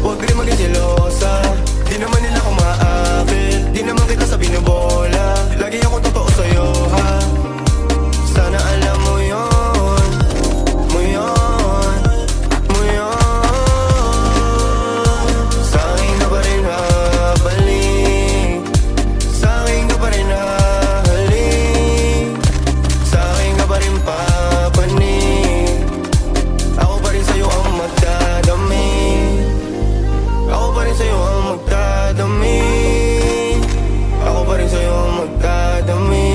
Huwag rin maging selosa. Di naman nila ako maakit, di naman kita sa binobola. Lagi ako totoo sa'yo, ha? Sana alam mo yun, mo yun, mo yun. Sa'kin ka pa rin habalik, sa'kin ka pa rin hahalik, sa'kin ka pa rin papanik. Ako pa rin sa'yo ang magdadami, ako pa rin sa'yo ang magdadami, ako pa rin sa'yo ang magdadami,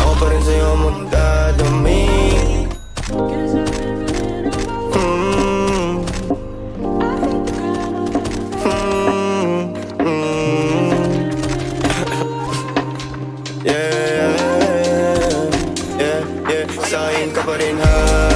ako pa rin sa'yo ang magdadami. Yeah, yeah, yeah. Sa'kin ka pa rin ha.